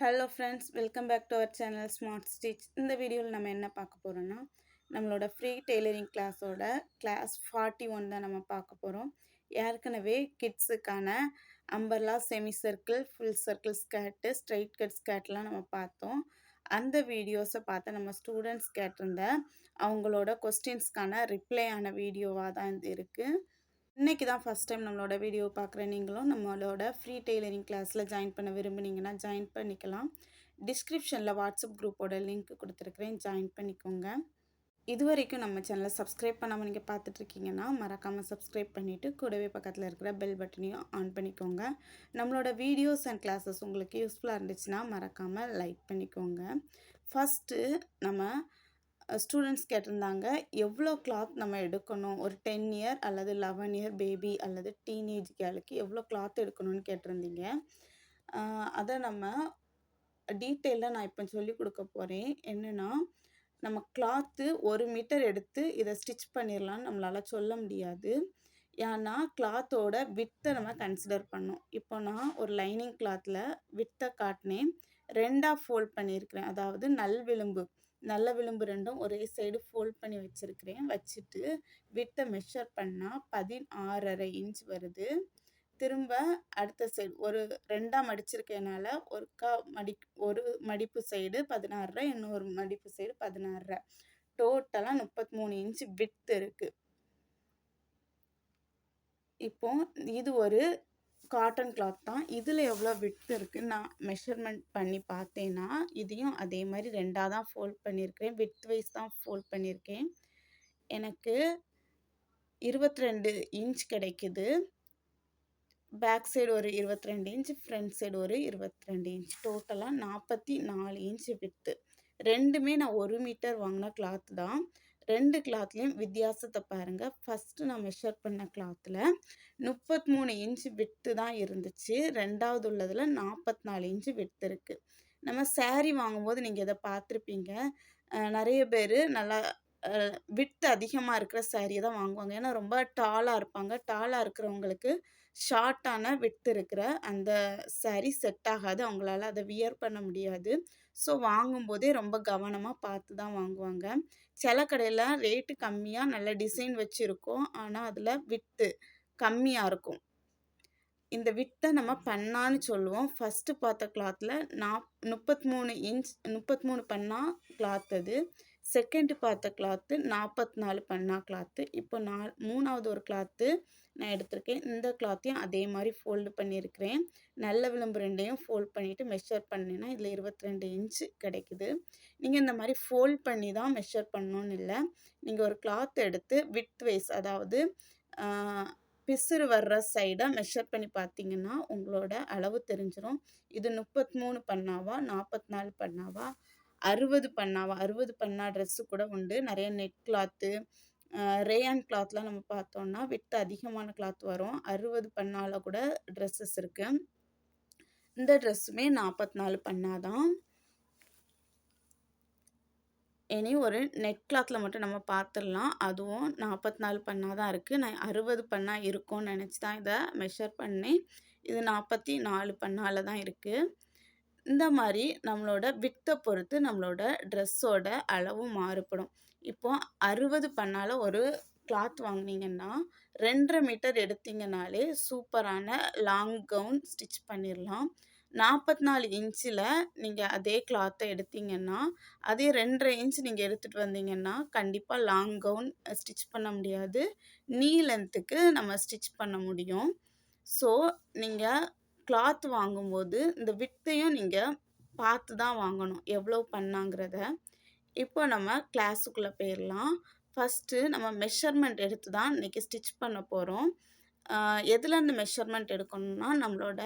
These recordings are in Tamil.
Hello friends, welcome back to our channel smart stitch. இந்த வீடியோவில் நம்ம என்ன பார்க்க போகிறோன்னா, நம்மளோட ஃப்ரீ டெய்லரிங் கிளாஸோட கிளாஸ் 41 தான் நம்ம பார்க்க போகிறோம். ஏற்கனவே கிட்ஸுக்கான umbrella, semi circle, full circle skirt, straight cut ஸ்கர்ட்லாம் நம்ம பார்த்தோம். அந்த வீடியோஸை பார்த்து நம்ம ஸ்டூடெண்ட்ஸ் கேட்டிருந்த அவங்களோட கொஸ்டின்ஸ்க்கான ரிப்ளை ஆன வீடியோவாக தான் இது இருக்குது. இன்றைக்கி தான் ஃபஸ்ட் டைம் நம்மளோட வீடியோ பார்க்குற நீங்களும் நம்மளோட ஃப்ரீ டெய்லரிங் கிளாஸில் ஜாயின் பண்ண விரும்புனீங்கன்னா ஜாயின் பண்ணிக்கலாம். டிஸ்கிரிப்ஷனில் வாட்ஸ்அப் குரூப்போட லிங்க் கொடுத்துருக்குறேன், ஜாயின் பண்ணிக்கோங்க. இது வரைக்கும் நம்ம சேனலை சப்ஸ்கிரைப் பண்ணாமல் நீங்கள் பார்த்துட்ருக்கீங்கன்னா மறக்காமல் சப்ஸ்கிரைப் பண்ணிவிட்டு கூடவே பக்கத்தில் இருக்கிற பெல் பட்டனையும் ஆன் பண்ணிக்கோங்க. நம்மளோட வீடியோஸ் அண்ட் கிளாஸஸ் உங்களுக்கு யூஸ்ஃபுல்லாக இருந்துச்சுன்னா மறக்காமல் லைக் பண்ணிக்கோங்க. ஃபஸ்ட்டு நம்ம ஸ்டூடெண்ட்ஸ் கேட்டிருந்தாங்க, எவ்வளோ கிளாத் நம்ம எடுக்கணும், ஒரு 10 இயர் அல்லது 11 இயர் பேபி அல்லது டீனேஜ் கேர்ளுக்கு எவ்வளோ கிளாத் எடுக்கணும்னு கேட்டிருந்தீங்க. அதை நம்ம டீட்டெயிலாக நான் இப்போ சொல்லிக் கொடுக்க போகிறேன். என்னென்னா, நம்ம கிளாத்து 1 மீட்டர் எடுத்து இதை ஸ்டிச் பண்ணிடலான்னு நம்மளால் சொல்ல முடியாது. ஏன்னா கிளாத்தோட வித்தை நம்ம கன்சிடர் பண்ணோம். இப்போ நான் ஒரு லைனிங் கிளாத்தில் வித்தை காட்டினேன், 2ஆக ஃபோல்ட் பண்ணியிருக்கிறேன். அதாவது நல்ல விளிம்பு ரெண்டும் ஒரே சைடு ஃபோல்ட் பண்ணி வச்சுருக்கிறேன். வச்சுட்டு வித்தை மெஷர் பண்ணால் 16.5 இன்ச் வருது. திரும்ப அடுத்த சைடு ஒரு 2ஆக மடிச்சிருக்கனால ஒரு மடிப்பு சைடு 16.5, இன்னொரு மடிப்பு சைடு 16.5, டோட்டலாக 33 இன்ச் வித்து இருக்குது. இப்போ இது ஒரு காட்டன் கிளாத் தான். இதில் எவ்வளோ விட்த் இருக்குது நான் மெஷர்மெண்ட் பண்ணி பார்த்தேன்னா, இதையும் அதே மாதிரி 2ஆக தான் ஃபோல்ட் பண்ணியிருக்கிறேன். விட்த் வைஸ் தான் ஃபோல்ட் பண்ணியிருக்கேன். எனக்கு 22 இன்ச் கிடைக்குது. பேக் சைடு ஒரு 22 இன்ச், ஃப்ரண்ட் சைடு ஒரு 22 இன்ச், டோட்டலாக 44 இன்ச் விட்த்து. ரெண்டுமே நான் 1 மீட்டர் வாங்கின கிளாத் தான். 2 கிளாத்லேயும் வித்தியாசத்தை பாருங்கள். ஃபஸ்ட்டு நான் மெஷர் பண்ண கிளாத்தில் 33 இன்ச் விட்த்து தான் இருந்துச்சு. ரெண்டாவது உள்ளதில் 44 இன்ச் விட்த்து இருக்குது. நம்ம சாரீ வாங்கும்போது நீங்கள் இதை பார்த்துருப்பீங்க. நிறைய பேர் நல்லா விட்த் அதிகமாக இருக்கிற சாரியை தான் வாங்குவாங்க. ஏன்னா ரொம்ப டாலாக இருப்பாங்க. டாலாக இருக்கிறவங்களுக்கு ஷார்ட்டான விட்த் இருக்கிற அந்த சாரீ செட் ஆகாது. அவங்களால அதை வியர் பண்ண முடியாது. ஸோ வாங்கும்போதே ரொம்ப கவனமாக பார்த்து தான் வாங்குவாங்க. சில கடையில் ரேட்டு கம்மியாக நல்ல டிசைன் வச்சுருக்கோம், ஆனால் அதில் விட்த்து கம்மியாக இருக்கும். இந்த வித்தை நம்ம பண்ணான்னு சொல்லுவோம். ஃபஸ்ட்டு பார்த்த கிளாத்தில் 33 பண்ணா கிளாத் அது. செகண்டு பார்த்த கிளாத்து 44 பண்ணா கிளாத்து. இப்போ மூணாவது ஒரு கிளாத்து நான் எடுத்திருக்கேன். இந்த கிளாத்தையும் அதே மாதிரி ஃபோல்டு பண்ணியிருக்கிறேன். நல்ல விளிம்பு ரெண்டையும் ஃபோல்ட் பண்ணிவிட்டு மெஷர் பண்ணினா இதில் 22 இன்ச்சு கிடைக்குது. நீங்கள் இந்த மாதிரி ஃபோல்ட் பண்ணி தான் மெஷர் பண்ணணுன்னு இல்லை. நீங்கள் ஒரு கிளாத் எடுத்து விட்த் வைஸ், அதாவது பிசுறு வர்ற சைடை மெஷர் பண்ணி பார்த்தீங்கன்னா உங்களோட அளவு தெரிஞ்சிடும். இது 33 பண்ணாவா, 44 பண்ணாவா, 60 பண்ணாவா. 60 பண்ணா ட்ரெஸ்ஸு கூட உண்டு. நிறைய நெட் கிளாத்து, ரேயான் கிளாத்லாம் நம்ம பார்த்தோன்னா விட்த் அதிகமான கிளாத் வரும். 60 பண்ணால கூட ட்ரெஸ்ஸஸ் இருக்குது. இந்த ட்ரெஸ்ஸுமே 44 பண்ணாதான். இனி ஒரு நெட் கிளாத்தில் மட்டும் நம்ம பார்த்துடலாம். அதுவும் 44 பண்ணால் தான் இருக்குது. நான் 60 பண்ணால் இருக்கும்னு நினச்சி தான் இதை மெஷர் பண்ணேன். இது 44 பண்ணால் தான் இருக்குது. இந்த மாதிரி நம்மளோட வித்தை பொறுத்து நம்மளோட ட்ரெஸ்ஸோட அளவு மாறுபடும். இப்போ 60 பண்ணால் ஒரு கிளாத் வாங்கினீங்கன்னா 2.5 மீட்டர் எடுத்திங்கனாலே சூப்பரான லாங் கவுன் ஸ்டிச் பண்ணிடலாம். 44 இன்ச்சில் நீங்கள் அதே கிளாத்தை எடுத்திங்கன்னா, அதே 2.5 இன்ச் நீங்கள் எடுத்துகிட்டு வந்தீங்கன்னா கண்டிப்பாக லாங் கவுன் ஸ்டிச் பண்ண முடியாது. நீ லென்த்துக்கு நம்ம ஸ்டிச் பண்ண முடியும். ஸோ நீங்கள் கிளாத் வாங்கும்போது இந்த வித்தையும் நீங்கள் பார்த்து தான் வாங்கணும், எவ்வளோ பண்ணாங்கிறத. இப்போ நம்ம கிளாஸுக்குள்ளே போயிடலாம். ஃபஸ்ட்டு நம்ம மெஷர்மெண்ட் எடுத்து தான் இன்றைக்கி ஸ்டிச் பண்ண போகிறோம். எதுலேருந்து மெஷர்மெண்ட் எடுக்கணும்னா, நம்மளோட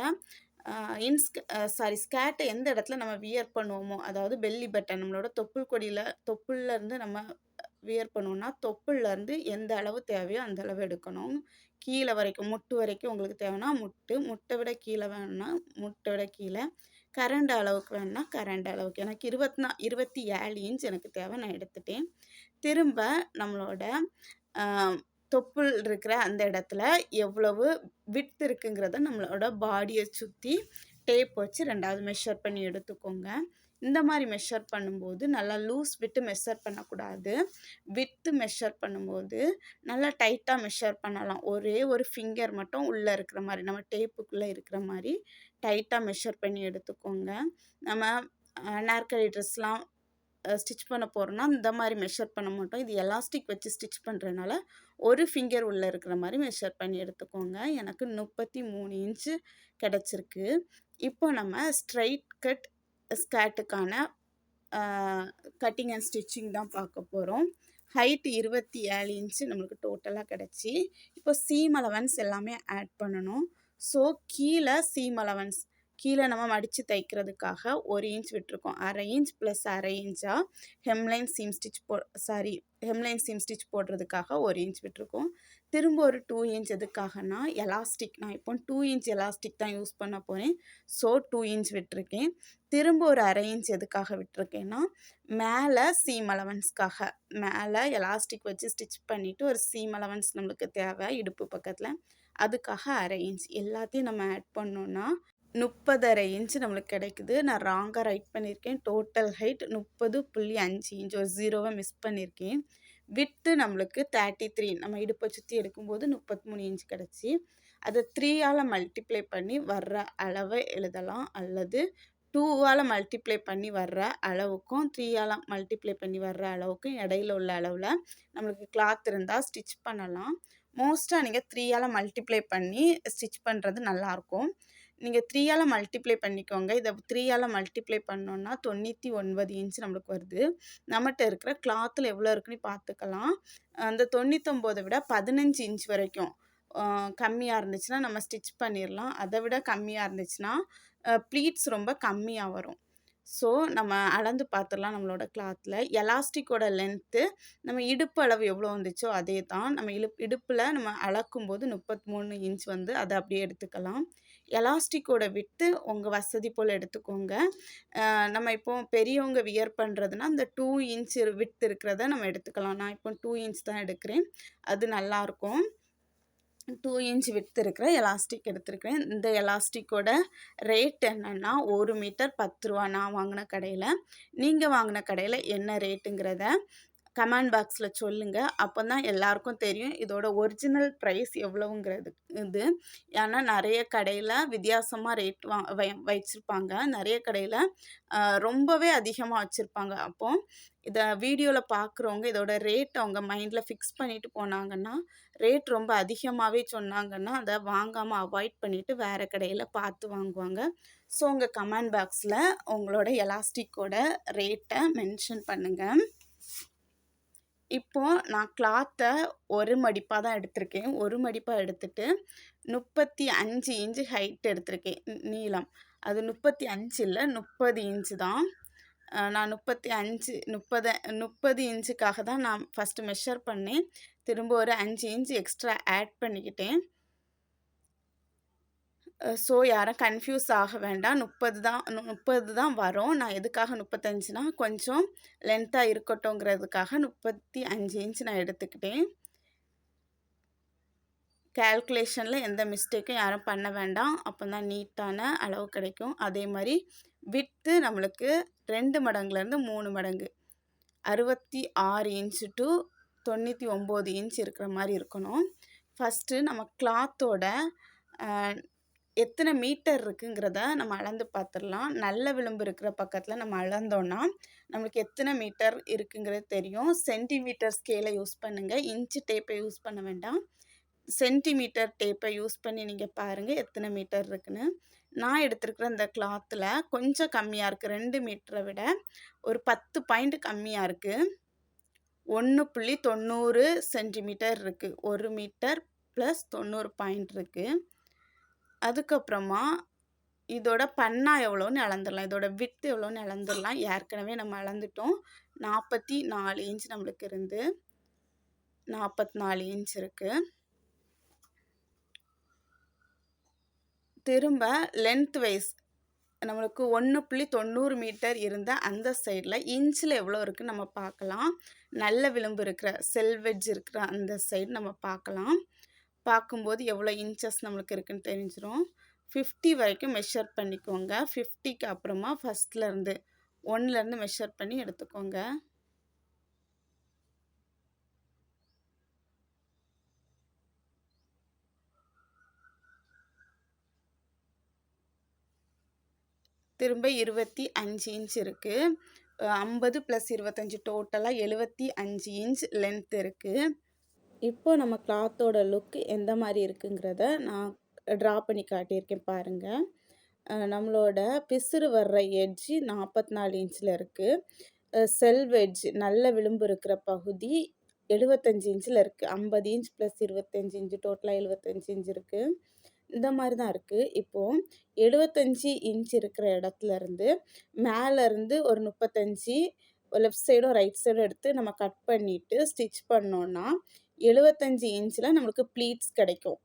ஸ்கர்ட்டை எந்த இடத்துல நம்ம வியர் பண்ணுவோமோ, அதாவது பெல்லி பட்டன், நம்மளோட தொப்புள்லேருந்து நம்ம வியர் பண்ணுவோம்னா தொப்புள்லேருந்து எந்த அளவு தேவையோ அந்த அளவு எடுக்கணும். கீழே வரைக்கும், முட்டு வரைக்கும் உங்களுக்கு தேவைன்னா முட்டை விட கீழே வேணும்னா முட்டை விட கீழே, கரண்ட் அளவுக்கு வேணும்னா கரண்ட் அளவுக்கு. எனக்கு 27 இன்ச் எனக்கு தேவை, நான் எடுத்துட்டேன். திரும்ப நம்மளோட தொப்புள் இருக்கிற அந்த இடத்துல எவ்வளவு விட்த் இருக்குங்கிறத நம்மளோட பாடியை சுற்றி டேப் வச்சு 2வது மெஷர் பண்ணி எடுத்துக்கோங்க. இந்த மாதிரி மெஷர் பண்ணும்போது நல்லா லூஸ் விட்டு மெஷர் பண்ணக்கூடாது. வித்து மெஷர் பண்ணும்போது நல்லா டைட்டாக மெஷர் பண்ணலாம். ஒரே ஒரு ஃபிங்கர் மட்டும் உள்ளே இருக்கிற மாதிரி, நம்ம டேப்புக்குள்ளே இருக்கிற மாதிரி டைட்டாக மெஷர் பண்ணி எடுத்துக்கோங்க. நம்ம அனார்கலி ட்ரெஸ்லாம் ஸ்டிச் பண்ண போகிறோன்னா இந்த மாதிரி மெஷர் பண்ண மாட்டோம். இது எலாஸ்டிக் வச்சு ஸ்டிச் பண்ணுறதுனால ஒரு ஃபிங்கர் உள்ளே இருக்கிற மாதிரி மெஷர் பண்ணி எடுத்துக்கோங்க. எனக்கு 33 இன்ச்சு கிடச்சிருக்கு. இப்போ நம்ம ஸ்ட்ரைட் கட் ஸ்கர்ட்டுக்கான கட்டிங் அண்ட் ஸ்டிச்சிங் தான் பார்க்க போகிறோம். ஹைட்டு 27 இன்ச்சு நம்மளுக்கு டோட்டலாக கிடச்சி. இப்போ சீம் அலவன்ஸ் எல்லாமே ஆட் பண்ணணும். ஸோ கீழே சீம் அலவன்ஸ் கீழே நம்ம மடித்து தைக்கிறதுக்காக 1 இன்ச் விட்டுருக்கோம். 1/2 இன்ச் ப்ளஸ் 1/2 இன்ச்சாக ஹெம்லைன் சீம் ஸ்டிச் போடுறதுக்காக 1 இன்ச் விட்டுருக்கோம். திரும்ப ஒரு 2 இன்ச் எதுக்காகனா எலாஸ்டிக், நான் இப்போ 2 இன்ச் எலாஸ்டிக் தான் யூஸ் பண்ண போகிறேன். ஸோ 2 இன்ச் விட்டுருக்கேன். திரும்ப ஒரு 1/2 இன்ச் எதுக்காக விட்டுருக்கேன்னா மேலே சீம் அலவன்ஸ்க்காக, மேலே எலாஸ்டிக் வச்சு ஸ்டிச் பண்ணிவிட்டு ஒரு சீம் அலவன்ஸ் நம்மளுக்கு தேவை இடுப்பு பக்கத்தில், அதுக்காக 1/2 இன்ச் எல்லாத்தையும் நம்ம ஆட் பண்ணோன்னா 30.5 இன்ச்சு நம்மளுக்கு கிடைக்குது. நான் ராங்காக ரைட் பண்ணியிருக்கேன். டோட்டல் ஹைட் 30.5 இன்ச், ஒரு 0வை மிஸ் பண்ணியிருக்கேன். வித்து நம்மளுக்கு 33, நம்ம இடுப்பை சுற்றி எடுக்கும்போது 33 இன்ச் கிடச்சி. அதை 3ஆல் மல்டிப்ளை பண்ணி வர்ற அளவை எழுதலாம், அல்லது 2ஆல் மல்டிப்ளை பண்ணி வர்ற அளவுக்கும் 3ஆல் மல்டிப்ளை பண்ணி வர்ற அளவுக்கும் இடையில உள்ள அளவில் நம்மளுக்கு கிளாத் இருந்தால் ஸ்டிச் பண்ணலாம். மோஸ்ட்டாக நீங்கள் 3ஆல் மல்டிப்ளை பண்ணி ஸ்டிச் பண்ணுறது நல்லாயிருக்கும். நீங்கள் 3ஆல் மல்டிப்ளை பண்ணிக்கோங்க. இதை 3ஆல் மல்டிப்ளை பண்ணோன்னா 99 இன்ச் நம்மளுக்கு வருது. நம்மகிட்ட இருக்கிற கிளாத்தில் எவ்வளோ இருக்குன்னு பார்த்துக்கலாம். அந்த 99 விட 15 இன்ச் வரைக்கும் கம்மியாக இருந்துச்சுன்னா நம்ம ஸ்டிச் பண்ணிடலாம். அதை விட கம்மியாக இருந்துச்சுன்னா ப்ளீட்ஸ் ரொம்ப கம்மியாக வரும். ஸோ நம்ம அளந்து பார்த்துடலாம் நம்மளோட கிளாத்தில். எலாஸ்டிக்கோட லென்த்து நம்ம இடுப்பு அளவு எவ்வளோ வந்துச்சோ அதே தான். நம்ம இடுப்பில் நம்ம அளக்கும்போது 33 இன்ச் வந்து அதை அப்படியே எடுத்துக்கலாம். எலாஸ்டிக்கோட விட்டு உங்கள் வசதி போல் எடுத்துக்கோங்க. நம்ம இப்போ பெரியவங்க வியர் பண்ணுறதுனா இந்த 2 இன்ச் விட்டு இருக்கிறத நம்ம எடுத்துக்கலாம். நான் இப்போ 2 இன்ச் தான் எடுக்கிறேன், அது நல்லாயிருக்கும். 2 இன்ச் விட்டு இருக்கிற எலாஸ்டிக் எடுத்துருக்கிறேன். இந்த எலாஸ்டிக்கோட ரேட் என்னென்னா 1 மீட்டர் 10 ரூபா நான் வாங்கின கடையில். நீங்கள் வாங்கின கடையில் என்ன ரேட்டுங்கிறத கமெண்ட் பாக்ஸில் சொல்லுங்கள். அப்போ தான் எல்லாருக்கும் தெரியும் இதோட ஒரிஜினல் ப்ரைஸ் எவ்வளோங்கிறது. ஏன்னா நிறைய கடையில் வித்தியாசமாக ரேட் வச்சுருப்பாங்க, நிறைய கடையில் ரொம்பவே அதிகமாக வச்சுருப்பாங்க. அப்போது இதை வீடியோவில் பார்க்குறவங்க இதோட ரேட் அவங்க மைண்டில் ஃபிக்ஸ் பண்ணிவிட்டு போனாங்கன்னா, ரேட் ரொம்ப அதிகமாகவே சொன்னாங்கன்னா அதை வாங்காமல் அவாய்ட் பண்ணிவிட்டு வேறு கடையில் பார்த்து வாங்குவாங்க. ஸோ உங்கள் கமெண்ட் பாக்ஸில் உங்களோட எலாஸ்டிக்கோட ரேட்டை மென்ஷன் பண்ணுங்கள். இப்போது நான் கிளாத்தை ஒரு மடிப்பாக தான் எடுத்திருக்கேன். ஒரு மடிப்பாக எடுத்துகிட்டு 35 இன்ச்சு ஹைட் எடுத்திருக்கேன் நீளம். அது 35 இல்லை 30 இன்ச்சு தான். நான் 30 இன்ச்சுக்காக தான் நான் ஃபஸ்ட்டு மெஷர் பண்ணேன். திரும்ப ஒரு 5 இன்ச் எக்ஸ்ட்ரா ஆட் பண்ணிக்கிட்டேன். ஸோ யாரும் கன்ஃபியூஸ் ஆக வேண்டாம். 30 தான் வரும். நான் எதுக்காக 35னா கொஞ்சம் லென்த்தாக இருக்கட்டும்ங்கிறதுக்காக 35 இன்ச் நான் எடுத்துக்கிட்டேன். கேல்குலேஷனில் எந்த மிஸ்டேக்கும் யாரும் பண்ண வேண்டாம். அப்போ தான் நீட்டான அளவு கிடைக்கும். அதே மாதிரி வித்து நம்மளுக்கு 2 மடங்குலேருந்து 3 மடங்கு 66 இன்ச்சு டு 99 இன்ச் இருக்கிற மாதிரி இருக்கணும். ஃபஸ்ட்டு நம்ம கிளாத்தோட எத்தனை மீட்டர் இருக்குங்கிறத நம்ம அளந்து பார்த்துடலாம். நல்ல விளிம்பு இருக்கிற பக்கத்தில் நம்ம அளந்தோன்னா நம்மளுக்கு எத்தனை மீட்டர் இருக்குங்கிறது தெரியும். சென்டிமீட்டர் ஸ்கேலை யூஸ் பண்ணுங்கள், இன்ச்சு டேப்பை யூஸ் பண்ண வேண்டாம். சென்டிமீட்டர் டேப்பை யூஸ் பண்ணி நீங்கள் பாருங்கள் எத்தனை மீட்டர் இருக்குன்னு. நான் எடுத்துருக்கிற இந்த கிளாத்தில் கொஞ்சம் கம்மியாக இருக்குது. 2 மீட்டரை விட ஒரு 10 பாயிண்ட் கம்மியாக இருக்குது. 1.90 சென்டிமீட்டர் இருக்குது. 1 மீட்டர் ப்ளஸ் 90 பாயிண்ட் இருக்குது. அதுக்கப்புறமா இதோட பன்னா எவ்வளோன்னு அளந்துடலாம், இதோட வித்து எவ்வளோன்னு அளந்துடலாம். ஏற்கனவே நம்ம அளந்துட்டோம். 44 இன்ச் நம்மளுக்கு இருந்து 44 இன்ச் இருக்குது. திரும்ப லென்த் வைஸ் நம்மளுக்கு 1.90 மீட்டர் இருந்த அந்த சைடில் இன்ச்சில் எவ்வளோ இருக்குன்னு நம்ம பார்க்கலாம். நல்ல விளிம்பு இருக்கிற செல்வெட்ஜ் இருக்கிற அந்த சைடு நம்ம பார்க்கலாம். பார்க்கும்போது எவ்வளோ இன்ச்சஸ் நம்மளுக்கு இருக்குன்னு தெரிஞ்சிடும். 50 வரைக்கும் மெஷர் பண்ணிக்கோங்க. 50க்கு அப்புறமா ஃபர்ஸ்ட்லேருந்து 1லேருந்து மெஷர் பண்ணி எடுத்துக்கோங்க. திரும்ப 25 இன்ச் இருக்குது. 50 + 25 டோட்டலாக 75 இன்ச் லென்த் இருக்குது. இப்போ நம்ம கிளாத்தோட லுக் எந்த மாதிரி இருக்குங்கிறத நான் ட்ரா பண்ணி காட்டியிருக்கேன் பாருங்கள். நம்மளோட பிசுறு வர்ற எட்ஜி 44 இன்ச்சில் இருக்குது. செல்வ் எட்ஜ் நல்ல விளிம்பு இருக்கிற பகுதி 75 இன்ச்சில் இருக்குது. 50 இன்ச் + 25 இன்ச் டோட்டலாக 75 இன்ச் இருக்குது. இந்த மாதிரி தான் இருக்குது. இப்போது 75 இன்ச் இருக்கிற இடத்துலேருந்து மேலேருந்து ஒரு 35 லெஃப்ட் சைடும் ரைட் சைடும் எடுத்து நம்ம கட் பண்ணிவிட்டு ஸ்டிச் பண்ணோன்னா 75 இன்ச்சில் நம்மளுக்கு ப்ளீட்ஸ் கிடைக்கும்.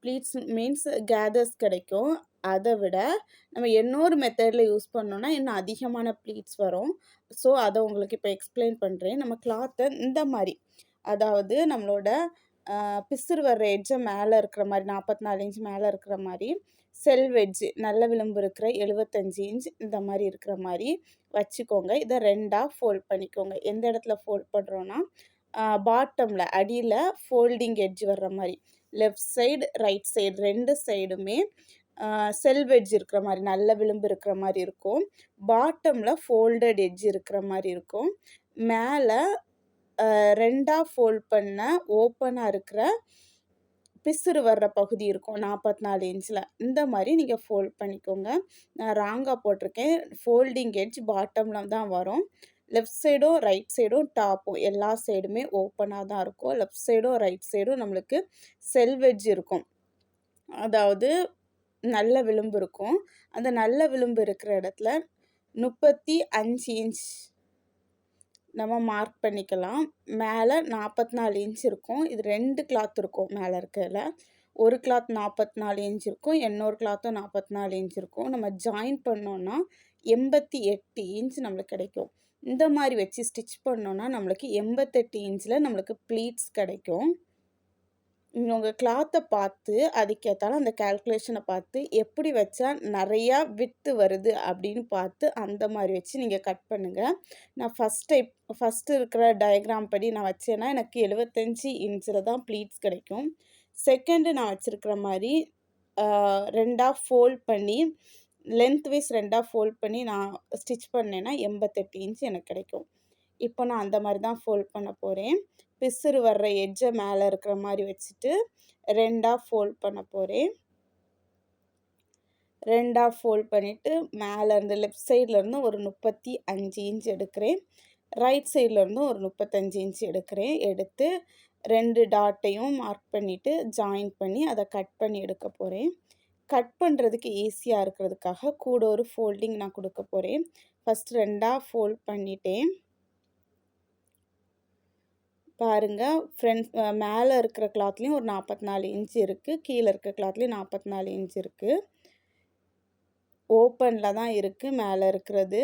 ப்ளீட்ஸ் மீன்ஸ் கேதர்ஸ் கிடைக்கும். அதை விட நம்ம இன்னொரு மெத்தடில் யூஸ் பண்ணோன்னா இன்னும் அதிகமான ப்ளீட்ஸ் வரும். ஸோ அதை உங்களுக்கு இப்போ எக்ஸ்பிளைன் பண்ணுறேன். நம்ம கிளாத்தை இந்த மாதிரி, அதாவது நம்மளோட பிசுறு வர்ற எட்ஜை மேலே இருக்கிற மாதிரி 44 இன்ச் மேலே இருக்கிற மாதிரி, செல்வ் எட்ஜ் நல்ல விளிம்பு இருக்கிற 75 இன்ச் இந்த மாதிரி இருக்கிற மாதிரி வச்சுக்கோங்க. இதை 2ஆக ஃபோல்ட் பண்ணிக்கோங்க. எந்த இடத்துல ஃபோல்ட் பண்ணுறோன்னா பாட்டமில் அடியில் ஃபோல்டிங் எட்ஜ் வர்ற மாதிரி லெஃப்ட் சைடு ரைட் சைடு 2 சைடுமே செல்வ் எட்ஜ் இருக்கிற மாதிரி நல்ல விளிம்பு இருக்கிற மாதிரி இருக்கும். பாட்டமில் ஃபோல்டட் எட்ஜ் இருக்கிற மாதிரி இருக்கும். மேலே 2ஆக ஃபோல்ட் பண்ண ஓப்பனாக இருக்கிற பிசுறு வர்ற பகுதி இருக்கும் 44 இன்ச்சில். இந்த மாதிரி நீங்கள் ஃபோல்ட் பண்ணிக்கோங்க. நான் ராங்காக போட்டிருக்கேன். ஃபோல்டிங் எட்ஜ் பாட்டமில் தான் வரும். லெஃப்ட் சைடும் ரைட் சைடும் டாப்பும் எல்லா சைடுமே ஓப்பனாக தான் இருக்கும். லெஃப்ட் சைடும் ரைட் சைடும் நம்மளுக்கு செல்வ் எட்ஜ் இருக்கும். அதாவது நல்ல விளிம்பு இருக்கும். அந்த நல்ல விளிம்பு இருக்கிற இடத்துல 35 இன்ச் நம்ம மார்க் பண்ணிக்கலாம். மேலே 44 இன்ச் இருக்கும். இது 2 கிளாத் இருக்கும் மேலே இருக்கிறதுல. ஒரு கிளாத் 44 இன்ச் இருக்கும், இன்னொரு கிளாத்தும் 44 இன்ச் இருக்கும். நம்ம ஜாயின் பண்ணோன்னா 88 இன்ச் நம்மளுக்கு கிடைக்கும். இந்த மாதிரி வச்சு ஸ்டிச் பண்ணோன்னா நம்மளுக்கு 88 இன்ச்சில் நம்மளுக்கு ப்ளீட்ஸ் கிடைக்கும். உங்கள் கிளாத்தை பார்த்து அதுக்கேற்றாலும் அந்த கேல்குலேஷனை பார்த்து எப்படி வச்சா நிறையா வித்து வருது அப்படின்னு பார்த்து அந்த மாதிரி வச்சு நீங்கள் கட் பண்ணுங்கள். நான் ஃபஸ்ட்டு இருக்கிற டயக்ராம் படி நான் வச்சேன்னா எனக்கு 75 இன்ச்சில் தான் ப்ளீட்ஸ் கிடைக்கும். செகண்டு நான் வச்சுருக்கிற மாதிரி 2ஆக ஃபோல்ட் பண்ணி லென்த் வைஸ் 2ஆக ஃபோல்ட் பண்ணி நான் ஸ்டிச் பண்ணேன்னா 88 இன்ச் எனக்கு கிடைக்கும். இப்போ நான் அந்த மாதிரி தான் ஃபோல்ட் பண்ண போகிறேன். பிசுறு வர்ற எட்ஜை மேலே இருக்கிற மாதிரி வச்சுட்டு 2ஆக ஃபோல்ட் பண்ண போகிறேன். 2ஆக ஃபோல்ட் பண்ணிவிட்டு மேலேருந்து லெஃப்ட் சைட்லேருந்து ஒரு 35 இன்ச் எடுக்கிறேன். ரைட் சைட்லேருந்து ஒரு 35 இன்ச் எடுக்கிறேன். எடுத்து 2 டாட்டையும் மார்க் பண்ணிவிட்டு ஜாயின் பண்ணி அதை கட் பண்ணி எடுக்க போகிறேன். கட் பண்ணுறதுக்கு ஈஸியாக இருக்கிறதுக்காக கூட ஒரு ஃபோல்டிங் நான் கொடுக்க போகிறேன். ஃபஸ்ட்டு 2ஆக ஃபோல்ட் பண்ணிட்டேன். பாருங்கள் ஃப்ரண்ட் மேலே இருக்கிற கிளாத்லேயும் ஒரு 44 இன்ச் இருக்குது. கீழே இருக்கிற கிளாத்லேயும் 44 இன்ச் இருக்குது. ஓப்பனில் தான் இருக்குது மேலே இருக்கிறது.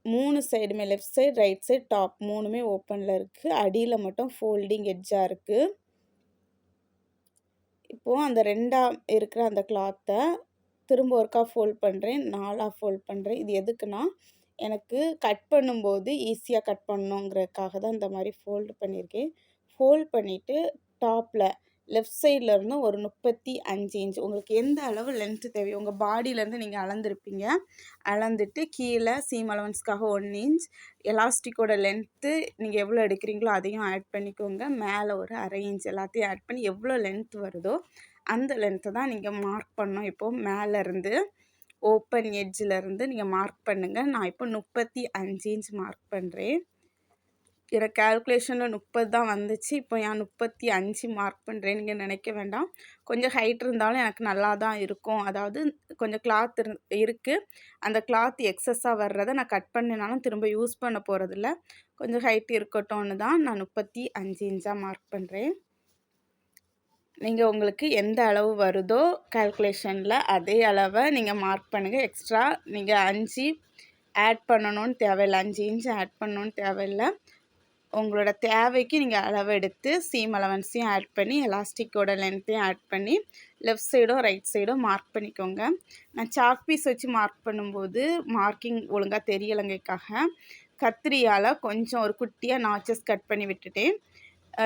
3 சைடுமே left side right side top 3மே ஓப்பனில் இருக்குது. அடியில் மட்டும் ஃபோல்டிங் எட்ஜாக இருக்குது. இப்போது அந்த 2ஆக இருக்கிற அந்த கிளாத்தை திரும்ப ஒருக்கா ஃபோல்ட் பண்ணுறேன். 4ஆக ஃபோல்ட் பண்ணுறேன். இது எதுக்குன்னா எனக்கு கட் பண்ணும்போது ஈஸியாக கட் பண்ணணுங்கிறதுக்காக தான் இந்த மாதிரி ஃபோல்டு பண்ணியிருக்கேன். ஃபோல்ட் பண்ணிவிட்டு டாப்பில் லெஃப்ட் சைட்லேருந்து ஒரு 35 இன்ச் உங்களுக்கு எந்த அளவு லென்த்து தேவையோ உங்கள் பாடியிலேருந்து நீங்கள் அளந்துருப்பீங்க. அளந்துட்டு கீழே சீம் அலவன்ஸ்க்காக 1 இன்ச் எலாஸ்டிக்கோட லென்த்து நீங்கள் எவ்வளோ எடுக்கிறீங்களோ அதையும் ஆட் பண்ணிக்கோங்க. மேலே ஒரு 1/2 இன்ச் எல்லாத்தையும் ஆட் பண்ணி எவ்வளோ லென்த் வருதோ அந்த லென்த்தை தான் நீங்கள் மார்க் பண்ணணும். இப்போது மேலேருந்து ஓப்பன் எட்ஜிலேருந்து நீங்கள் மார்க் பண்ணுங்கள். நான் இப்போ 35 இன்ச் மார்க் பண்ணுறேன். எனக்கு கேல்குலேஷனில் 30 தான் வந்துச்சு. இப்போ ஏன் 35 மார்க் பண்ணுறேன் நீங்கள் நினைக்க வேண்டாம். கொஞ்சம் ஹைட் இருந்தாலும் எனக்கு நல்லா தான் இருக்கும். அதாவது கொஞ்சம் கிளாத் இருக்குது. அந்த கிளாத் எக்ஸஸாக வர்றதை நான் கட் பண்ணினாலும் திரும்ப யூஸ் பண்ண போகிறதில்ல. கொஞ்சம் ஹைட் இருக்கட்டும்னு தான் நான் 35 இன்ச்சாக மார்க் பண்ணுறேன். நீங்கள் உங்களுக்கு எந்த அளவு வருதோ கேல்குலேஷனில் அதே அளவை நீங்கள் மார்க் பண்ணுங்கள். எக்ஸ்ட்ரா நீங்கள் 5 ஆட் பண்ணணும்னு தேவையில்லை. 5 இன்ச் ஆட் பண்ணணுன்னு தேவையில்லை. உங்களோட தேவைக்கு நீங்கள் அளவு எடுத்து சீம் அலவன்ஸையும் ஆட் பண்ணி எலாஸ்டிக்கோட லென்த்தையும் ஆட் பண்ணி லெஃப்ட் சைடும் ரைட் சைடும் மார்க் பண்ணிக்கோங்க. நான் சாக் பீஸ் வச்சு மார்க் பண்ணும்போது மார்க்கிங் ஒழுங்காக தெரியலைங்கக்காக கத்திரியால் கொஞ்சம் ஒரு குட்டியாக நாச்சஸ் கட் பண்ணி விட்டுட்டேன்.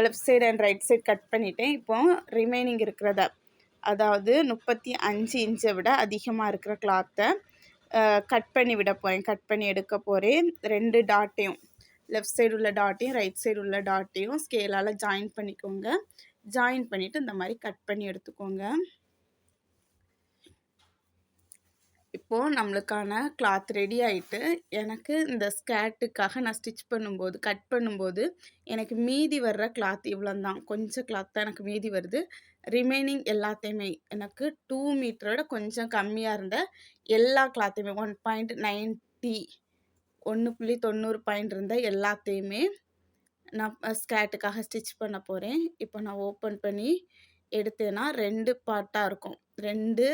Left side and right side cut பண்ணிவிட்டேன். இப்போ ரிமைனிங் இருக்கிறத, அதாவது 35 இன்ச்சை விட அதிகமாக இருக்கிற கிளாத்தை கட் பண்ணி விட போகிறேன். கட் பண்ணி எடுக்க போகிறேன். 2 டாட்டையும், லெஃப்ட் சைடு உள்ள டாட்டையும் ரைட் சைடு உள்ள டாட்டையும் ஸ்கேலால் ஜாயின் பண்ணிக்கோங்க. ஜாயின் பண்ணிவிட்டு இந்த மாதிரி கட் பண்ணி எடுத்துக்கோங்க. இப்போது நம்மளுக்கான கிளாத் ரெடி ஆகிட்டு, எனக்கு இந்த ஸ்கேர்ட்டுக்காக நான் ஸ்டிச் பண்ணும்போது கட் பண்ணும்போது எனக்கு மீதி வர்ற கிளாத் இவ்வளோ தான். கொஞ்சம் கிளாத் தான் எனக்கு மீதி வருது. ரிமைனிங் எல்லாத்தையுமே எனக்கு 2 மீட்டரோட கொஞ்சம் கம்மியாக இருந்த எல்லா கிளாத்தையுமே 1.90 1.90 பாயிண்ட் இருந்த எல்லாத்தையுமே நான் ஸ்கேர்ட்டுக்காக ஸ்டிச் பண்ண போகிறேன். இப்போ நான் ஓப்பன் பண்ணி எடுத்தேன்னா 2 பார்ட்டாக இருக்கும். 2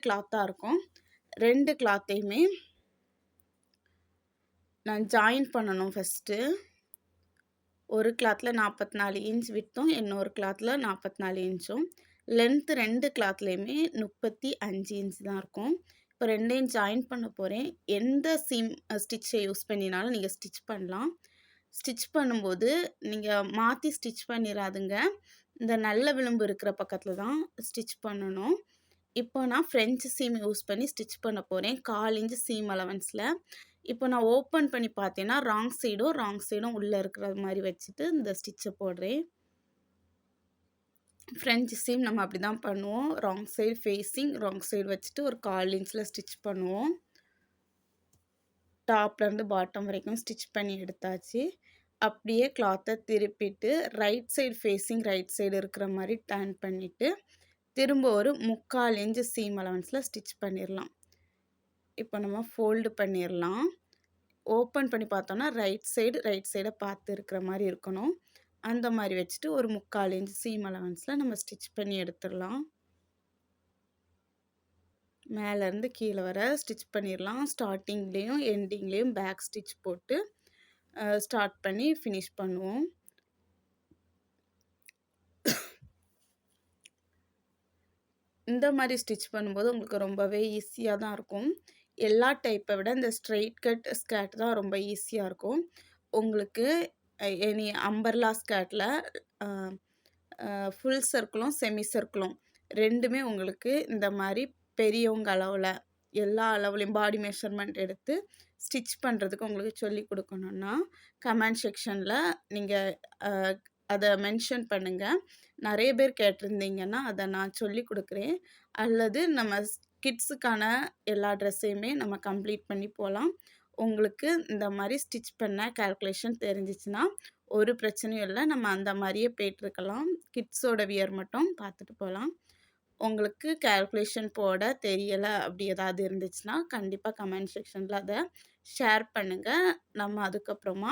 கிளாத்தாக இருக்கும். 2 கிளாத்தையுமே நான் ஜாயின் பண்ணணும். ஃபஸ்ட்டு ஒரு கிளாத்தில் 44 இன்ச் விட்டும், இன்னொரு கிளாத்தில் 44 இன்ச்சும். லென்த்து 2 கிளாத்லேயுமே 35 இன்ச் தான் இருக்கும். இப்போ 2யும் ஜாயின் பண்ண போகிறேன். எந்த சீம் ஸ்டிச்சை யூஸ் பண்ணினாலும் நீங்கள் ஸ்டிச் பண்ணலாம். ஸ்டிச் பண்ணும்போது நீங்கள் மாற்றி ஸ்டிச் பண்ணிடாதுங்க. இந்த நல்ல விளிம்பு இருக்கிற பக்கத்தில் தான் ஸ்டிச் பண்ணணும். இப்போ நான் ஃப்ரெஞ்சு சீம் யூஸ் பண்ணி ஸ்டிச் பண்ண போகிறேன். 1/4 இன்ச் சீம் அலவன்ஸில். இப்போ நான் ஓப்பன் பண்ணி பார்த்தேன்னா ராங் சைடும் உள்ளே இருக்கிற மாதிரி வச்சுட்டு இந்த ஸ்டிச்சை போடுறேன். ஃப்ரெஞ்சு சீம் நம்ம அப்படி தான் பண்ணுவோம். Wrong side facing, wrong side வச்சுட்டு ஒரு 1/4 இன்ச்சில் ஸ்டிச் பண்ணுவோம். டாப்லேருந்து பாட்டம் வரைக்கும் ஸ்டிச் பண்ணி எடுத்தாச்சு. அப்படியே கிளாத்தை திருப்பிட்டு right side facing right side இருக்கிற மாதிரி டர்ன் பண்ணிவிட்டு திரும்ப ஒரு 3/4 இன்ச் சீம் அலவன்ஸில் ஸ்டிச் பண்ணிடலாம். இப்போ நம்ம ஃபோல்டு பண்ணிடலாம். ஓப்பன் பண்ணி பார்த்தோன்னா ரைட் சைடை பார்த்து இருக்கிற மாதிரி இருக்கணும். அந்த மாதிரி வச்சுட்டு ஒரு 3/4 இன்ச் சீம் அலவன்ஸில் நம்ம ஸ்டிச் பண்ணி எடுத்துடலாம். மேலேருந்து கீழே வர ஸ்டிச் பண்ணிடலாம். ஸ்டார்டிங்லேயும் எண்டிங்லேயும் பேக் ஸ்டிச் போட்டு ஸ்டார்ட் பண்ணி ஃபினிஷ் பண்ணுவோம். இந்த மாதிரி ஸ்டிச் பண்ணும்போது உங்களுக்கு ரொம்பவே ஈஸியாக தான் இருக்கும். எல்லா டைப்பை விட இந்த ஸ்ட்ரெயிட் கட் ஸ்கர்ட் தான் ரொம்ப ஈஸியாக இருக்கும். உங்களுக்கு எனி அம்பர்லா ஸ்கர்ட்டில் ஃபுல் சர்க்கிளும் செமி சர்க்கிளும் 2மே உங்களுக்கு இந்த மாதிரி பெரியவங்க அளவில் எல்லா அளவுலேயும் பாடி மெஷர்மெண்ட் எடுத்து ஸ்டிச் பண்ணுறதுக்கு உங்களுக்கு சொல்லி கொடுக்கணுன்னா கமெண்ட் செக்ஷனில் நீங்கள் அதை மென்ஷன் பண்ணுங்கள். நிறைய பேர் கேட்டிருந்தீங்கன்னா அதை நான் சொல்லி கொடுக்குறேன். அல்லது நம்ம கிட்ஸுக்கான எல்லா ட்ரெஸ்ஸையுமே நம்ம கம்ப்ளீட் பண்ணி போகலாம். உங்களுக்கு இந்த மாதிரி ஸ்டிச் பண்ண கால்குலேஷன் தெரிஞ்சிச்சுன்னா ஒரு பிரச்சனையும் இல்லை. நம்ம அந்த மாதிரியே போய்ட்டுருக்கலாம். கிட்ஸோட வியர் மட்டும் பார்த்துட்டு போகலாம். உங்களுக்கு கால்குலேஷன் போட தெரியலை அப்படி ஏதாவது இருந்துச்சுன்னா கண்டிப்பாக கமெண்ட் செக்ஷனில் அதை ஷேர் பண்ணுங்கள். நம்ம அதுக்கப்புறமா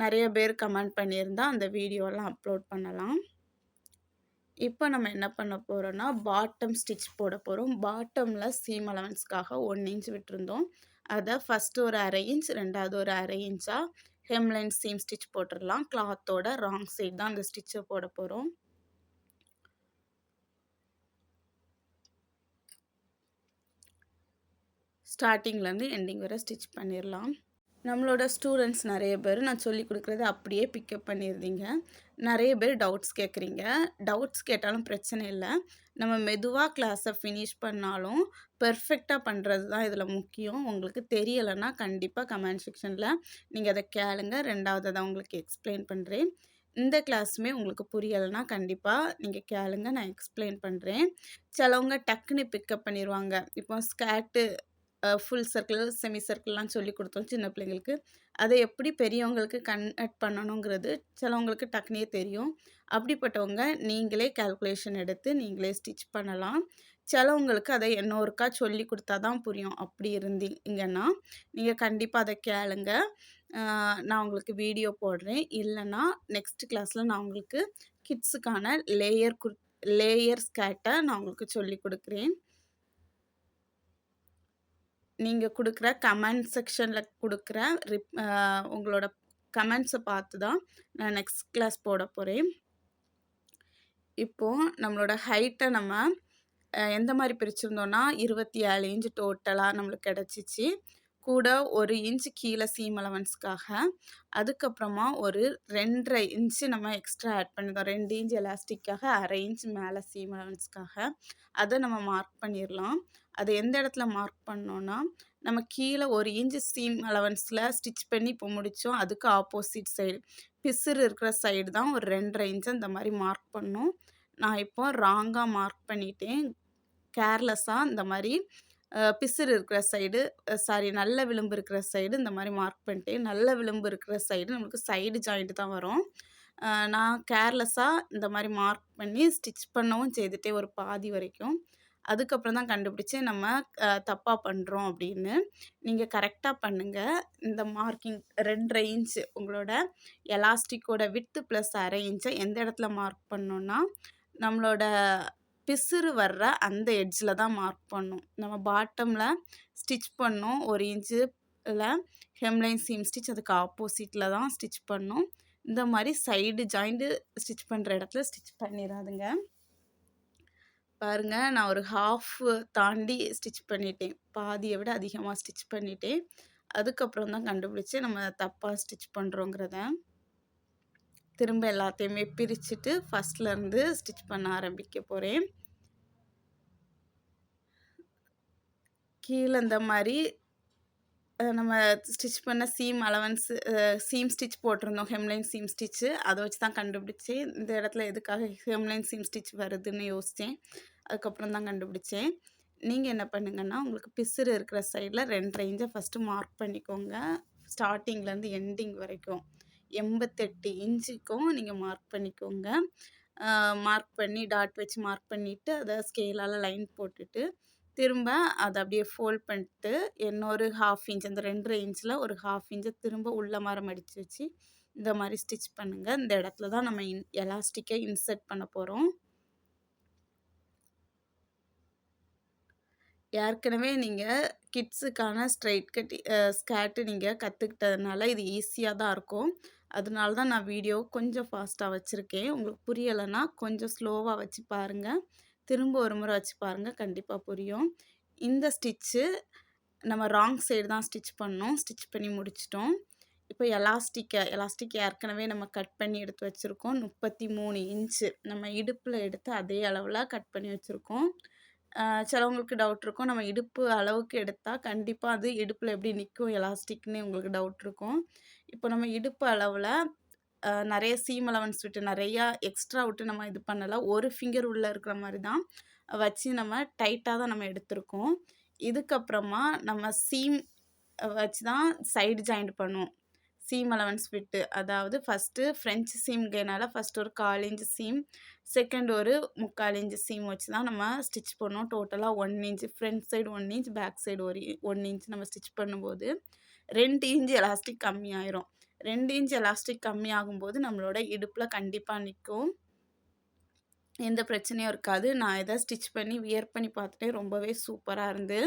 நிறைய பேர் கமெண்ட் பண்ணியிருந்தால் அந்த வீடியோலாம் அப்லோட் பண்ணலாம். இப்போ நம்ம என்ன பண்ண போகிறோன்னா பாட்டம் ஸ்டிச் போட போகிறோம். பாட்டமில் சீம் அலவன்ஸ்க்காக 1 இன்ச் விட்டுருந்தோம். அதை ஃபஸ்ட்டு ஒரு 1/2 இன்ச், ரெண்டாவது ஒரு 1/2 இன்ச்சாக ஹெம்லைன் சீம் ஸ்டிச் போட்டுடலாம். கிளாத்தோட ராங் சைடு தான் அந்த ஸ்டிச்சை போட போகிறோம். ஸ்டார்டிங்லேருந்து எண்டிங் வரை ஸ்டிச் பண்ணிடலாம். நம்மளோட ஸ்டூடெண்ட்ஸ் நிறைய பேர் நான் சொல்லி கொடுக்குறத அப்படியே பிக்கப் பண்ணியிருந்தீங்க. நிறைய பேர் டவுட்ஸ் கேட்குறீங்க. டவுட்ஸ் கேட்டாலும் பிரச்சனை இல்லை. நம்ம மெதுவாக கிளாஸை ஃபினிஷ் பண்ணாலும் பெர்ஃபெக்டாக பண்ணுறது தான் இதில் முக்கியம். உங்களுக்கு தெரியலைன்னா கண்டிப்பாக கமெண்ட் செக்ஷனில் நீங்கள் அதை கேளுங்க. ரெண்டாவது அதை உங்களுக்கு எக்ஸ்பிளைன் பண்ணுறேன். இந்த கிளாஸுமே உங்களுக்கு புரியலைன்னா கண்டிப்பாக நீங்கள் கேளுங்க, நான் எக்ஸ்பிளைன் பண்ணுறேன். சிலவங்க டக்குன்னு பிக்கப் பண்ணிடுவாங்க. இப்போ ஸ்கர்ட்டு ஃபுல் சர்க்கிள், செமி சர்க்கிள்லாம் சொல்லி கொடுத்தோம் சின்ன பிள்ளைங்களுக்கு. அதை எப்படி பெரியவங்களுக்கு கன்வெர்ட் பண்ணணுங்கிறது சிலவங்களுக்கு டக்குனே தெரியும். அப்படிப்பட்டவங்க நீங்களே கால்குலேஷன் எடுத்து நீங்களே ஸ்டிச் பண்ணலாம். சிலவங்களுக்கு அதை இன்னொருக்கா சொல்லி கொடுத்தா தான் புரியும். அப்படி இருந்தீங்கன்னா நீங்கள் கண்டிப்பாக அதை கேளுங்க. நான் உங்களுக்கு வீடியோ போடுறேன். இல்லைன்னா நெக்ஸ்ட் கிளாஸில் நான் உங்களுக்கு கிட்ஸுக்கான லேயர் ஸ்கர்ட்டை நான் உங்களுக்கு சொல்லி கொடுக்குறேன். நீங்கள் கொடுக்குற கமெண்ட் செக்ஷனில் கொடுக்குற உங்களோட கமெண்ட்ஸை பார்த்து தான் நான் நெக்ஸ்ட் கிளாஸ் போட போகிறேன். இப்போ நம்மளோட ஹைட்ட நம்ம எந்த மாரி பிரிச்சிருந்தோம்னா, 27 இன்ச் டோட்டலா நம்மளுக்கு கிடைச்சிச்சு. கூட 1 இன்ச் கீழ சீம் அலவன்ஸ்க்காக. அதுக்கப்புறமா ஒரு 2 1/2 இன்ச் நம்ம எக்ஸ்ட்ரா ஆட் பண்ணியிருந்தோம். 2 இன்ச் எலாஸ்டிக்காக 1/2 இன்ச் மேல சீம் அலவன்ஸ்க்காக. அத நம்ம மார்க் பண்ணிரலாம். அது எந்த இடத்துல மார்க் பண்ணோம்னா, நம்ம கீழ 1 இன்ச் சீம் அலவன்ஸ்ல ஸ்டிச் பண்ணி இப்போ முடிச்சோம். அதுக்கு ஆப்போசிட் சைடு. பிசுறு இருக்கிற சைடு தான் ஒரு 2 1/2 இன்ச் இந்த மாரி மார்க் பண்ணணும். நான் இப்போ ராங்கா மார்க் பண்ணிட்டேன். கேர்லெஸ்ஸா இந்த மாரி பிசிறு இருக்கிற சைடு சாரி நல்ல விளிம்பு இருக்கிற சைடு இந்த மாரி மார்க் பண்ணிட்டேன். நல்ல விளிம்பு இருக்கிற சைடு நமக்கு சைடு ஜாயிண்ட் தான் வரும். நான் கேர்லெஸ்ஸா இந்த மாரி மார்க் பண்ணி ஸ்டிச் பண்ணவும் செய்துட்டேன் ஒரு பாதி வரைக்கும். அதுக்கப்புறம் தான் கண்டுபிடிச்சேன் நம்ம தப்பா பண்றோம் அப்படின்னு. நீங்க கரெக்ட்டா பண்ணுங்க. இந்த மார்க்கிங் 2 1/2 இன்ச் உங்களோட எலாஸ்டிக்கோட விட்த் ப்ளஸ் 1/2 இன்ச்ச எந்த இடத்துல மார்க் பண்ணணும்னா, நம்மளோட பிசுறு வர்ற அந்த எட்ஜ்ல தான் மார்க் பண்ணணும். நம்ம பாட்டம்ல ஸ்டிச் பண்ணோம் 1 இன்ச்சுல ஹெம்லைன் சீம் ஸ்டிச் அதுக்கு ஆப்போசிட்ல தான் ஸ்டிச் பண்ணணும். இந்த மாரி சைடு ஜாயிண்ட் ஸ்டிச் பண்ற இடத்துல ஸ்டிச் பண்ணிராதுங்க. பாருங்க நான் ஒரு ஹாஃப் தாண்டி ஸ்டிச் பண்ணிட்டேன். பாதிய விட அதிகமா ஸ்டிச் பண்ணிட்டேன். அதுக்கப்புறம் தான் கண்டுபிடிச்சேன் நம்ம தப்பா ஸ்டிச் பண்றோங்கிறத. திரும்ப எல்லாத்தையுமே பிரிச்சுட்டு ஃபர்ஸ்ட்லேருந்து ஸ்டிச் பண்ண ஆரம்பிக்க போறேன். கீழ இந்த மாரி நம்ம ஸ்டிச் பண்ண சீம் அலவன்ஸ் சீம் ஸ்டிச் போட்டிருந்தோம். Hemline seam stitch. அத வச்சு தான் கண்டுபிடிச்சேன். இந்த இடத்துல எதுக்காக ஹெம்லைன் சீம் ஸ்டிச் வருதுன்னு யோசிச்சேன். அதுக்கப்புறம் தான் கண்டுபிடிச்சேன். நீங்க என்ன பண்ணுங்கன்னா, உங்களுக்கு பிசுறு இருக்கிற சைடுல 2 1/2 இன்ச்ச ஃபர்ஸ்ட்டு மார்க் பண்ணிக்கோங்க. ஸ்டார்ட்டிங்லேருந்து எண்டிங் வரைக்கும். 88 இன்ச்சுக்கும் நீங்க மார்க் பண்ணிக்கோங்க. மார்க் பண்ணி டாட் வச்சு மார்க் பண்ணிட்டு, அத ஸ்கேலால லைன் போட்டுட்டு, திரும்ப அத அப்படியே ஃபோல்ட் பண்ணிட்டு, இன்னொரு 1/2 இன்ச் அந்த 2 1/2 இன்ச்ல ஒரு 1/2 இன்ச்ச திரும்ப உள்ள மார மடிச்சு வச்சு, இந்த மாரி ஸ்டிச் பண்ணுங்க. இந்த இடத்துல தான் நம்ம எலாஸ்டிக்க இன்சர்ட் பண்ண போறோம். ஏற்கனவே நீங்க கிட்ஸுக்கான ஸ்ட்ரெயிட் கட் ஸ்கர்ட் நீங்க கத்துக்கிட்டதுனால இது ஈஸியா தான் இருக்கும். அதனால தான் நான் வீடியோ கொஞ்சம் ஃபாஸ்ட்டா வச்சிருக்கேன். உங்களுக்கு புரியலன்னா கொஞ்சம் ஸ்லோவா வச்சு பாருங்க. திரும்ப ஒரு முறை வச்சு பாருங்க. கண்டிப்பா புரியும். இந்த ஸ்டிச்சு நம்ம ராங் சைடு தான் ஸ்டிச் பண்ணோம். ஸ்டிச் பண்ணி முடிச்சுட்டோம். இப்போ எலாஸ்டிக் ஏற்கனவே நம்ம கட் பண்ணி எடுத்து வச்சிருக்கோம். 33 இன்ச்சு. நம்ம இடுப்புல எடுத்து அதே அளவுல கட் பண்ணி வச்சிருக்கோம். சிலவங்களுக்கு டவுட் இருக்கும். நம்ம இடுப்பு அளவுக்கு எடுத்தா கண்டிப்பா அது இடுப்புல எப்படி நிக்கும் எலாஸ்டிக்ன்னு உங்களுக்கு டவுட் இருக்கும். இப்போ நம்ம இடுப்பு அளவுல நெறைய சீம் அலவன்ஸ் விட்டு நெறையா எக்ஸ்ட்ரா விட்டு நம்ம இது பண்ணல. ஒரு ஃபிங்கர் உள்ள இருக்கிற மாரி தான் வச்சு நம்ம டைட்டா தான் நம்ம எடுத்திருக்கோம். இதுக்கப்புறமா நம்ம சீம் வச்சு தான் சைடு ஜாயிண்ட் பண்ணுவோம். சீம் அலவன்ஸ் விட்டு. அதாவது ஃபர்ஸ்ட்டு ஃப்ரெஞ்ச் சீம்ங்கனால ஃபர்ஸ்ட் ஒரு 1/4 இன்ச் சீம், செகண்ட் ஒரு 3/4 இன்ச் சீம் வச்சு தான் நம்ம ஸ்டிச் பண்ணோம். டோட்டலா 1 inch front side 1 inch, back side 1 inch நம்ம ஸ்டிச் பண்ணும்போது 2 இன்ச் எலாஸ்டிக் கம்மியாயிரும். 2 இன்ச் எலாஸ்டிக் கம்மியாகும்போது நம்மளோட இடுப்புல கண்டிப்பா நிக்கும். எந்த பிரச்சனையும் இருக்காது. நான் இத ஸ்டிச் பண்ணி வியர் பண்ணி பார்த்துட்டேன். ரொம்பவே சூப்பரா இருந்து.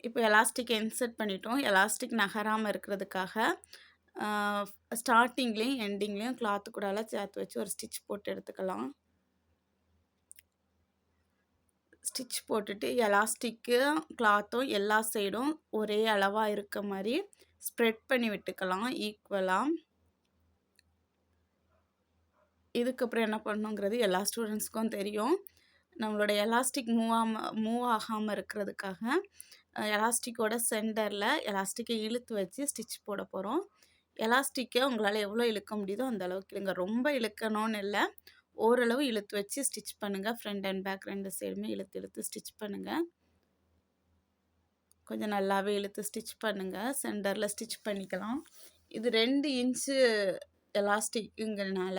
இப்போ எலாஸ்டிக் இன்சர்ட் பண்ணிட்டோம். எலாஸ்டிக் நகராம இருக்கிறதுக்காக ஸ்டார்ட்டிங்லேயும் எண்டிங்லேயும் கிளாத்து கூடால சேர்த்து வச்சு ஒரு ஸ்டிச் போட்டு எடுத்துக்கலாம். ஸ்டிச் போட்டுட்டு எலாஸ்டிக்கும் கிளாத்தும் எல்லா சைடும் ஒரே அளவா இருக்க மாரி ஸ்ப்ரெட் பண்ணி விட்டுக்கலாம் ஈக்குவலா. இதுக்கப்புறம் என்ன பண்ணணுங்கிறது எல்லா ஸ்டூடெண்ட்ஸ்க்கும் தெரியும். நம்மளோட எலாஸ்டிக் மூவ் ஆகாம இருக்கிறதுக்காக எலாஸ்டிக்கோட சென்டர்ல எலாஸ்டிக்கை இழுத்து வச்சு ஸ்டிச் போட போறோம். எலாஸ்டிக்கை உங்களால எவ்வளோ இழுக்க முடியுதோ அந்த அளவுக்கு இழுங்க. ரொம்ப இழுக்கணும்னு இல்ல. ஓரளவு இழுத்து வச்சு ஸ்டிச் பண்ணுங்க. ஃப்ரண்ட் அண்ட் பேக் 2 சைடுமே இழுத்து இழுத்து ஸ்டிச் பண்ணுங்க. கொஞ்சம் நல்லாவே இழுத்து ஸ்டிச் பண்ணுங்க. சென்டர்ல ஸ்டிச் பண்ணிக்கலாம். இது 2 இன்ச்சு எலாஸ்டிக்குங்கிறனால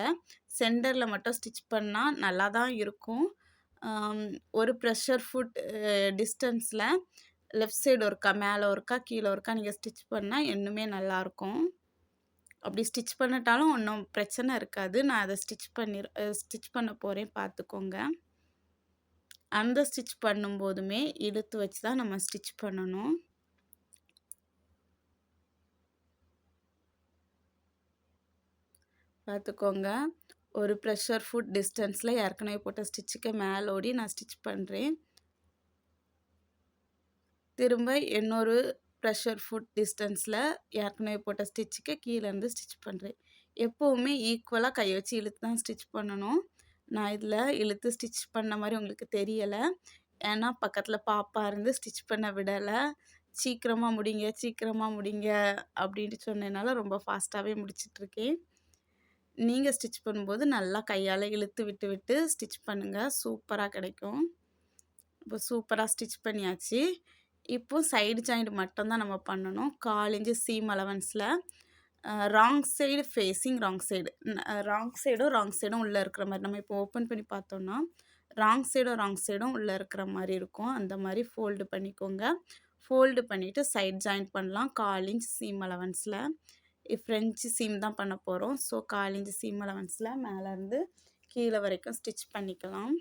சென்டர்ல மட்டும் ஸ்டிச் பண்ணா நல்லா தான் இருக்கும். ஒரு ப்ரெஷர் ஃபுட் டிஸ்டன்ஸ்ல லெஃப்ட் சைடு ஒருக்கா, மேல ஒருக்கா, கீழ ஒருக்கா நீங்க ஸ்டிச் பண்ணா இன்னுமே நல்லாயிருக்கும். அப்படி ஸ்டிச் பண்ணிட்டாலும் ஒண்ணும் பிரச்சனை இருக்காது. நான் அத ஸ்டிச் பண்ண போறேன் பார்த்துக்கோங்க. அந்த ஸ்டிச் பண்ணும்போதுமே இழுத்து வச்சு தான் நம்ம ஸ்டிச் பண்ணணும். பார்த்துக்கோங்க. ஒரு ப்ரெஷர் ஃபுட் டிஸ்டன்ஸில் ஏற்கனவே போட்ட ஸ்டிச்சுக்கு மேலோடி நான் ஸ்டிச் பண்ணுறேன். திரும்ப இன்னொரு ப்ரெஷர் ஃபுட் டிஸ்டன்ஸில் ஏற்கனவே போட்ட ஸ்டிச்சுக்கு கீழேருந்து ஸ்டிச் பண்ணுறேன். எப்போவுமே ஈக்குவலாக கை வச்சு இழுத்து தான் ஸ்டிச் பண்ணணும். நான் இதில் இழுத்து ஸ்டிச் பண்ண மாதிரி உங்களுக்கு தெரியலை. ஏன்னா பக்கத்தில் பாப்பா இருந்து ஸ்டிச் பண்ண விடலை. சீக்கிரமாக முடிங்க சீக்கிரமாக முடிங்க அப்படின்ட்டு சொன்னதுனால ரொம்ப ஃபாஸ்ட்டாகவே முடிச்சிட்ருக்கேன். நீங்கள் ஸ்டிச் பண்ணும்போது நல்லா கையால் இழுத்து விட்டு விட்டு ஸ்டிச் பண்ணுங்கள். சூப்பராக கிடைக்கும். இப்போ சூப்பராக ஸ்டிச் பண்ணியாச்சு. இப்போ சைடு ஜாயிண்ட் மட்டும்தான் நம்ம பண்ணணும். 1/4 இன்ச்சு சீம் அலவன்ஸில் ராங் சைடு ஃபேஸிங் ராங் சைடும் உள்ளே இருக்கிற மாதிரி. நம்ம இப்போ ஓப்பன் பண்ணி பார்த்தோன்னா ராங் சைடும் உள்ளே இருக்கிற மாதிரி இருக்கும். அந்த மாதிரி ஃபோல்டு பண்ணிக்கோங்க. ஃபோல்டு பண்ணிவிட்டு சைட் ஜாயின் பண்ணலாம். 1/4 இன்ச் சீம் அலவன்ஸில் ஃப்ரெஞ்சு சீம் தான் பண்ண போகிறோம். ஸோ 1/4 இன்ச் சீம் அலவன்ஸில் மேலேருந்து கீழே வரைக்கும் ஸ்டிச் பண்ணிக்கலாம்.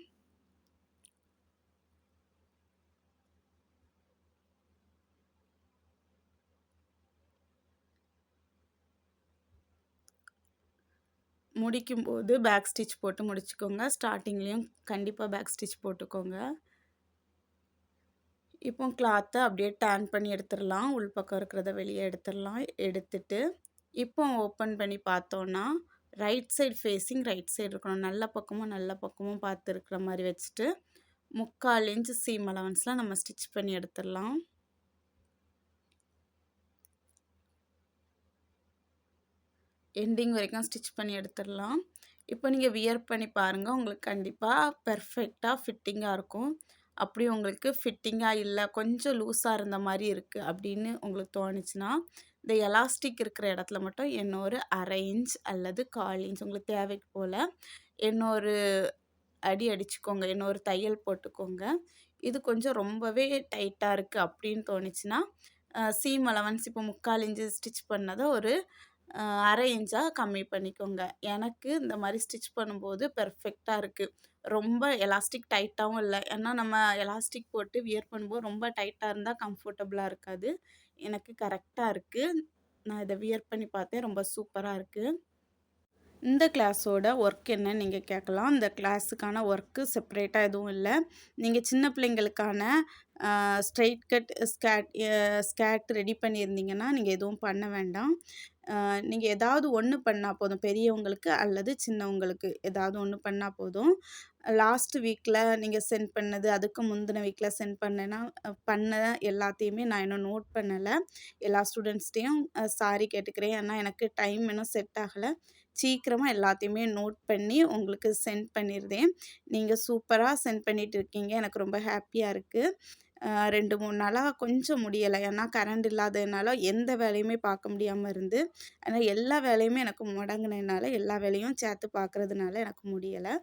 முடிக்கும்போது பேக் ஸ்டிச் போட்டு முடிச்சுக்கோங்க. ஸ்டார்டிங்லேயும் கண்டிப்பாக பேக் ஸ்டிச் போட்டுக்கோங்க. இப்போ கிளாத்தை அப்படியே டர்ன் பண்ணி எடுத்துடலாம். உள்பக்கம் இருக்கிறத வெளியே எடுத்துடலாம். எடுத்துட்டு இப்போ ஓப்பன் பண்ணி பார்த்தோன்னா right side facing right side இருக்கணும். நல்ல பக்கமும் பார்த்து இருக்கிற மாதிரி வச்சுட்டு 3/4 இன்ச் சீம் அலவன்ஸில் நம்ம ஸ்டிச் பண்ணி எடுத்துடலாம். எண்டிங் வரைக்கும் ஸ்டிச் பண்ணி எடுத்துடலாம். இப்போ நீங்கள் வியர் பண்ணி பாருங்கள். உங்களுக்கு கண்டிப்பாக பெர்ஃபெக்டாக ஃபிட்டிங்காக இருக்கும். அப்படி உங்களுக்கு ஃபிட்டிங்காக இல்லை, கொஞ்சம் லூஸாக இருந்த மாதிரி இருக்குது அப்படின்னு உங்களுக்கு தோணுச்சுன்னா இந்த எலாஸ்டிக் இருக்கிற இடத்துல மட்டும் இன்னொரு 1/2 இன்ச் அல்லது 1/4 இன்ச் உங்களுக்கு தேவைக்கு போல் இன்னொரு அடி அடிச்சுக்கோங்க. இன்னொரு தையல் போட்டுக்கோங்க. இது கொஞ்சம் ரொம்பவே டைட்டாக இருக்குது அப்படின்னு தோணுச்சுன்னா சீம் அலவன்ஸ் இப்போ 3/4 இன்ச்சு ஸ்டிச் பண்ணதை ஒரு 1/2 இன்ச்சாக கம்மி பண்ணிக்கோங்க. எனக்கு இந்த மாதிரி ஸ்டிச் பண்ணும்போது பெர்ஃபெக்டாக இருக்குது. ரொம்ப எலாஸ்டிக் டைட்டாகவும் இல்லை. ஏன்னா நம்ம எலாஸ்டிக் போட்டு வியர் பண்ணும்போது ரொம்ப டைட்டாக இருந்தால் கம்ஃபர்டபுளாக இருக்காது. எனக்கு கரெக்டாக இருக்குது. நான் இதை வியர் பண்ணி பார்த்தேன். ரொம்ப சூப்பராக இருக்குது. இந்த கிளாஸோட ஒர்க் என்னன்னு நீங்கள் கேட்கலாம். இந்த கிளாஸுக்கான ஒர்க்கு செப்பரேட்டாக எதுவும் இல்லை. நீங்கள் சின்ன பிள்ளைங்களுக்கான ஸ்ட்ரெயிட் கட் ஸ்கேட் ரெடி பண்ணியிருந்தீங்கன்னா நீங்கள் எதுவும் பண்ண வேண்டாம். நீங்கள் ஏதாவது ஒன்று பண்ணால் போதும். பெரியவங்களுக்கு அல்லது சின்னவங்களுக்கு ஏதாவது ஒன்று பண்ணால் போதும். லாஸ்ட் வீக்கில் நீங்கள் சென்ட் பண்ணது, அதுக்கு முந்தின வீக்கில் சென்ட் பண்ண எல்லாத்தையுமே நான் இன்னும் நோட் பண்ணலை. எல்லா ஸ்டூடெண்ட்ஸ்டையும் சாரி கேட்டுக்கிறேன். ஏன்னா எனக்கு டைம் இன்னும் செட் ஆகலை. சீக்கிரமாக எல்லாத்தையுமே நோட் பண்ணி உங்களுக்கு சென்ட் பண்ணியிருந்தேன். நீங்கள் சூப்பராக சென்ட் பண்ணிகிட்டு இருக்கீங்க. எனக்கு ரொம்ப ஹாப்பியாக இருக்குது. 2-3 நாளாக கொஞ்சம் முடியலை. ஏன்னா கரண்ட் இல்லாததுனால எந்த வேலையுமே பார்க்க முடியாமல் இருந்து, ஆனால் எல்லா வேலையுமே எனக்கு முடங்கினதுனால எல்லா வேலையும் சேர்த்து பார்க்குறதுனால எனக்கு முடியலை.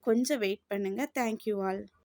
கொஞ்சம் வெயிட் பண்ணுங்கள். Thank you all.